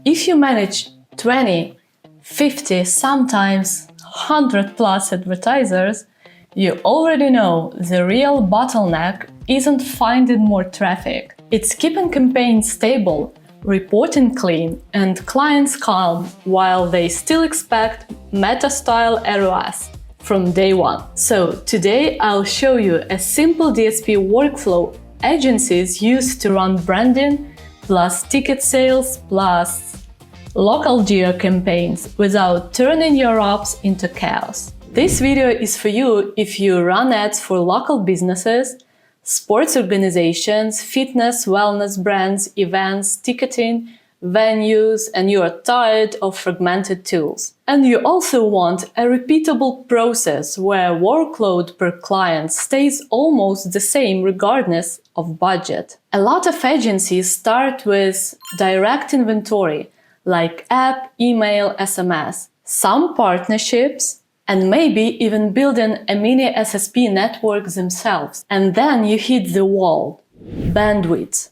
if you manage 20, 50, sometimes 100 plus advertisers, you already know the real bottleneck isn't finding more traffic. It's keeping campaigns stable, reporting clean, and clients calm while they still expect meta-style ROAS from day one. So today I'll show you a simple DSP workflow agencies use to run branding plus ticket sales plus local geo campaigns without turning your ops into chaos. This video is for you if you run ads for local businesses, sports organizations, fitness, wellness brands, events, ticketing, venues, and you are tired of fragmented tools. And you also want a repeatable process where workload per client stays almost the same regardless of budget. A lot of agencies start with direct inventory, like app, email, SMS, some partnerships, and maybe even building a mini SSP network themselves. And then you hit the wall. Bandwidth.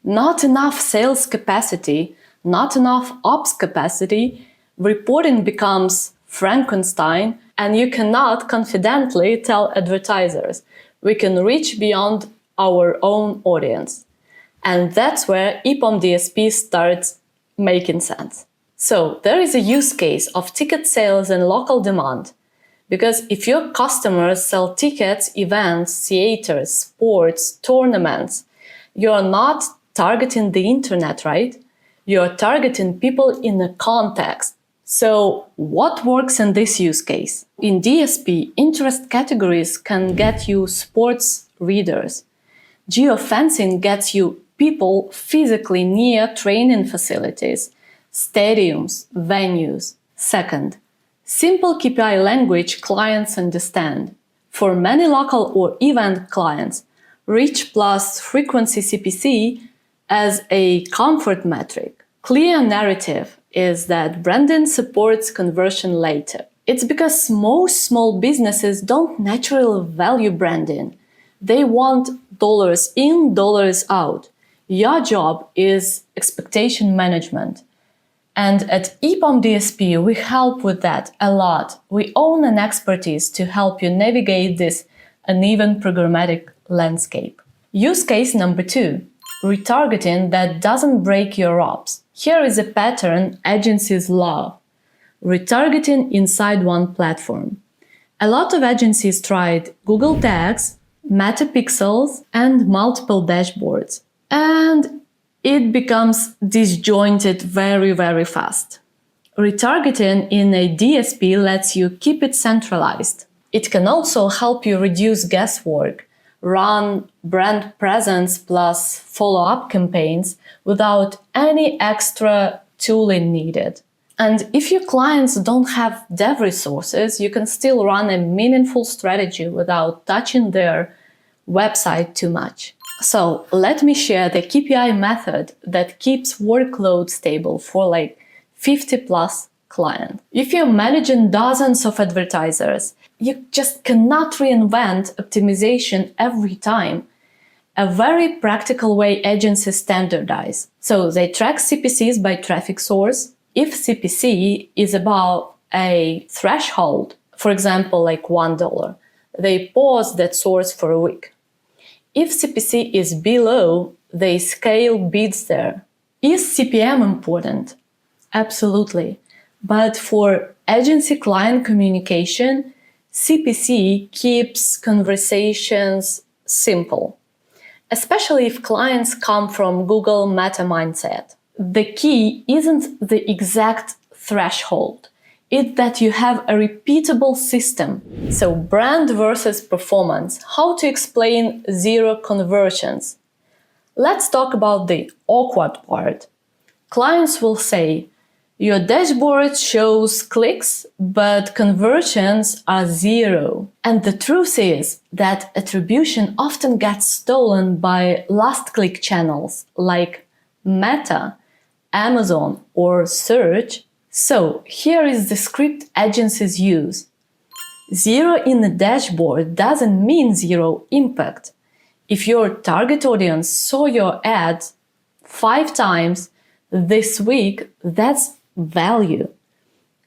Not enough sales capacity, not enough ops capacity, reporting becomes Frankenstein, and you cannot confidently tell advertisers, we can reach beyond our own audience. And that's where Epom DSP starts making sense. So there is a use case of ticket sales and local demand. Because if your customers sell tickets, events, theaters, sports, tournaments, you're not targeting the internet, right? You're targeting people in a context. So what works in this use case? In DSP, interest categories can get you sports readers. Geofencing gets you people physically near training facilities, stadiums, venues. Second, simple KPI language clients understand. For many local or event clients, reach plus frequency CPC as a comfort metric. Clear narrative is that branding supports conversion later. It's because most small businesses don't naturally value branding. They want dollars in, dollars out. Your job is expectation management. And at Epom DSP, we help with that a lot. We own an expertise to help you navigate this uneven programmatic landscape. Use case number 2. Retargeting that doesn't break your ops. Here is a pattern agencies love. Retargeting inside one platform. A lot of agencies tried Google Tags, Meta Pixels, and multiple dashboards. And it becomes disjointed very fast. Retargeting in a DSP lets you keep it centralized. It can also help you reduce guesswork, run brand presence plus follow-up campaigns without any extra tooling needed. And if your clients don't have dev resources, you can still run a meaningful strategy without touching their website too much. So let me share the KPI method that keeps workload stable for like 50 plus clients. If you're managing dozens of advertisers, you just cannot reinvent optimization every time. A very practical way agencies standardize. So they track CPCs by traffic source. If CPC is above a threshold, for example, like $1, they pause that source for a week. If CPC is below, they scale bids there. Is CPM important? Absolutely. But for agency-client communication, CPC keeps conversations simple, especially if clients come from Google Meta mindset. The key isn't the exact threshold. It's that you have a repeatable system. So brand versus performance. How to explain zero conversions? Let's talk about the awkward part. Clients will say, your dashboard shows clicks, but conversions are 0. And the truth is that attribution often gets stolen by last-click channels like Meta, Amazon, or search. So here is the script agencies use. 0 in the dashboard doesn't mean 0 impact. If your target audience saw your ad 5 times, this week, that's value.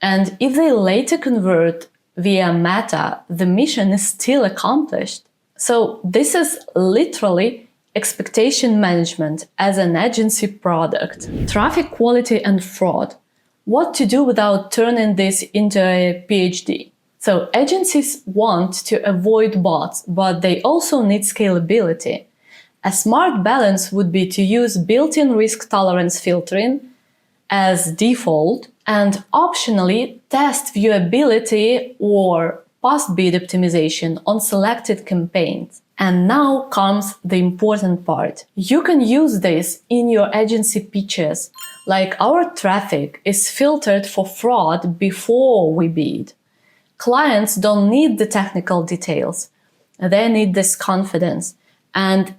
And if they later convert via Meta, the mission is still accomplished. So this is literally expectation management as an agency product. Traffic quality and fraud. What to do without turning this into a PhD? So agencies want to avoid bots, but they also need scalability. A smart balance would be to use built-in risk tolerance filtering as default and optionally test viewability or post-bid optimization on selected campaigns. And now comes the important part. You can use this in your agency pitches, like our traffic is filtered for fraud before we bid. Clients don't need the technical details. They need this confidence. And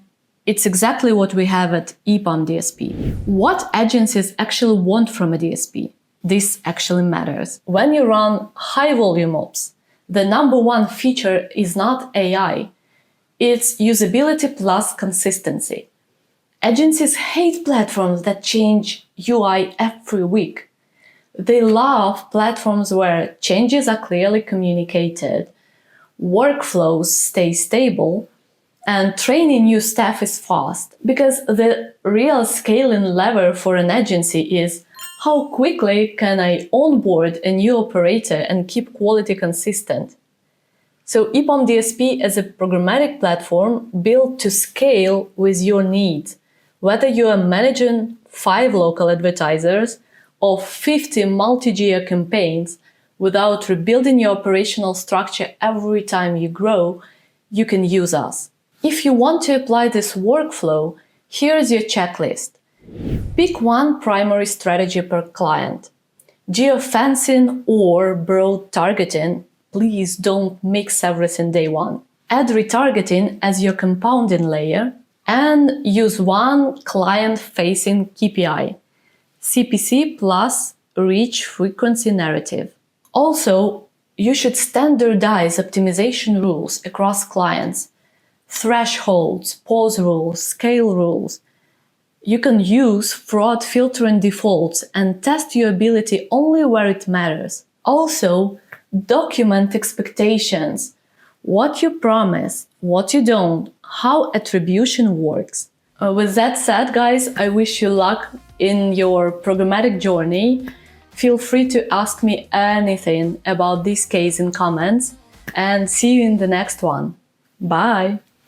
it's exactly what we have at Epom DSP. What agencies actually want from a DSP? This actually matters. When you run high volume ops, the number one feature is not AI. It's usability plus consistency. Agencies hate platforms that change UI every week. They love platforms where changes are clearly communicated, workflows stay stable, and training new staff is fast. Because the real scaling lever for an agency is how quickly can I onboard a new operator and keep quality consistent. So Epom DSP is a programmatic platform built to scale with your needs. Whether you are managing 5 local advertisers or 50 multi-geo campaigns, without rebuilding your operational structure every time you grow, you can use us. If you want to apply this workflow, here's your checklist. Pick one primary strategy per client. Geofencing or broad targeting. Please don't mix everything day one. Add retargeting as your compounding layer and use one client-facing KPI, CPC plus reach frequency narrative. Also, you should standardize optimization rules across clients, thresholds, pause rules, scale rules. You can use fraud filtering defaults and test viewability only where it matters. Also, document expectations, what you promise, what you don't, how attribution works. With that said, guys, I wish you luck in your programmatic journey. Feel free to ask me anything about this case in comments, and see you in the next one. Bye!